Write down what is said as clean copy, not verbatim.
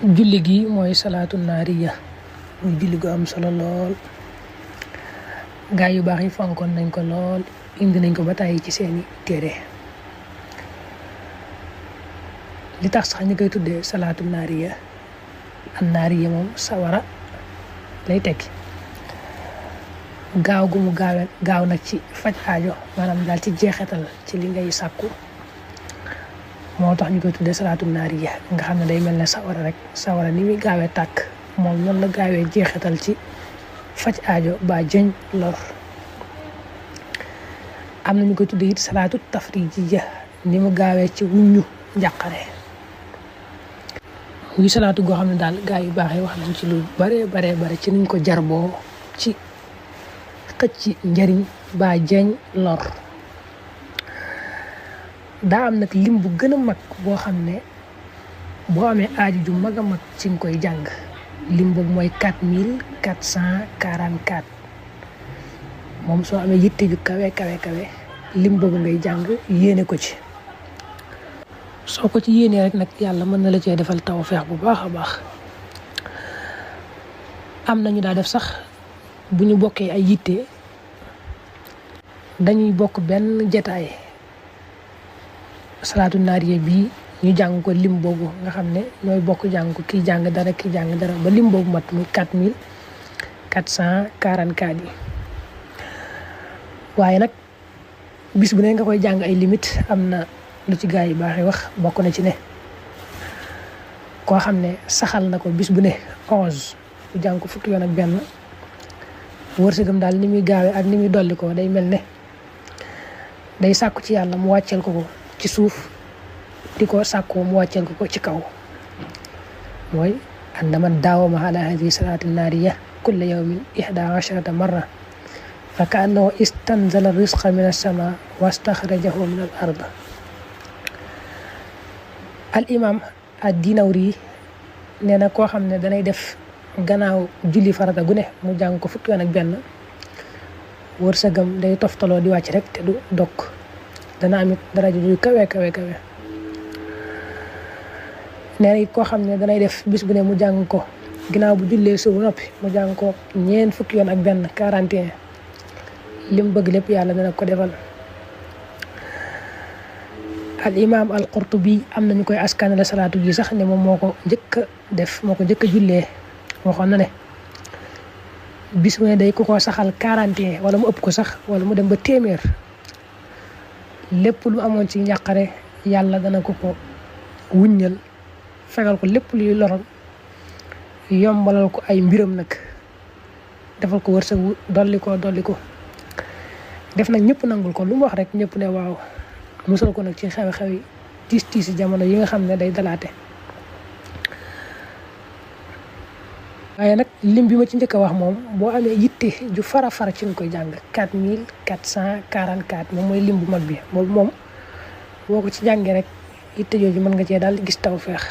julli gi mooy salaatu naariya muy julli gu am solo lool gaa yu baax yi fonkoon nañ ko lool indi nañ ko ba tàyyi ci seeni téere li tax sax ñu koy tuddee salaatu naariya an naariya moom sawara lay tekki gaaw gu mu gaaw nag ci faj aajo maanaam daal ci jeexital ci li ngay sàkku moo tax ñu koy tuddee salaatu naariya nga xam ne day mel ne sawara rek sawara ni muy gaawee tàkk moom noonu la gaawee jeexital ci faj aajo ba jëñ lor. am na ñu koy tuddee it salaatu tafrijiya ni mu gaawee ci wuññu njàqare muy salaatu goo xam ne daal gaa yu baax yi wax nañ ci lu bare ci nuñ ko jarboo ci xëcc njëriñ ba jëñ lor. daa am nag lim bu gën a mag boo xam ne boo amee aaju ju mag a mag ci nga koy jàng lim boobu mooy 4444 moom soo amee yitte ju kawe lim boobu ngay jàng yéene ko ci. soo ko ci yéenee rek nag yàlla mën na la cee defal tawfeex bu baax a baax. am nañu daa def sax bu ñu bokkee ay yitte dañuy bokk benn jataay salaatu naariya bii ñu jàng ko lim boobu nga xam ne ñooy bokk jàng ko kii jàng dara ba lim boobu mat muy 4444 yi. waaye nag bis bu ne nga koy jàng ay limite am na lu ci gaa yi baaxee wax bokk na ci ne koo xam ne saxal na ko bis bu ne 11 bu jàng ko fukki yoon ak benn wërsëgam daal ni muy gaawee ak ni muy dolli ko day mel ne day sàkku ci yàlla mu wàcceel ko ci suuf di ko sàkkoo mu wàcceel ko ci kaw mooy anna man daawama ala hadihi salaati naariya kulla yawmin 11 marra fa kaannahu istanzala risqa min as-samaa wa staxrajahu min al-ard. al imam ad-Dinawri nee na koo xam ne danay def gannaaw julli farata gu ne mu jàng ko fukki yoon ak benn wërsëgam day toftaloo di wàcc rek te du dokk dana amit daraja ju kawe nee na it koo xam ne danay def bis bu ne mu jàng ko ginnaaw bu jullee suba noppi mu jàng ko ñeent fukki yoon ak benn 41 lim bëgg lépp yàlla dana ko defal. al imam al Qurtubi am nañu koy askan la salaatu ji sax ne moom moo ko njëkk a def moo ko njëkk a jullee waxoon na ne bis bu ne day ku ko saxal 41 wala mu ëpp ko sax wala mu dem ba téeméer lépp lu amoon ci njàqare yàlla dana ko wuññal fegal ko lépp luy loral yombalal ko ay mbiram nag defal ko wërsëg dolli ko def nag ñëpp nangul ko lu mu wax rek ñëpp ne waaw musal ko nag ci xew-xew yi tiis jamono yi nga xam ne day dalaate. waaye nag lim bi ma ci njëkk a wax moom boo amee yitte ju fara ci nga koy jàng 4444 moom mooy lim bu mag bi moom boo ko ci jàngee rek yitte jooju mën nga cee daal gis tawfeex.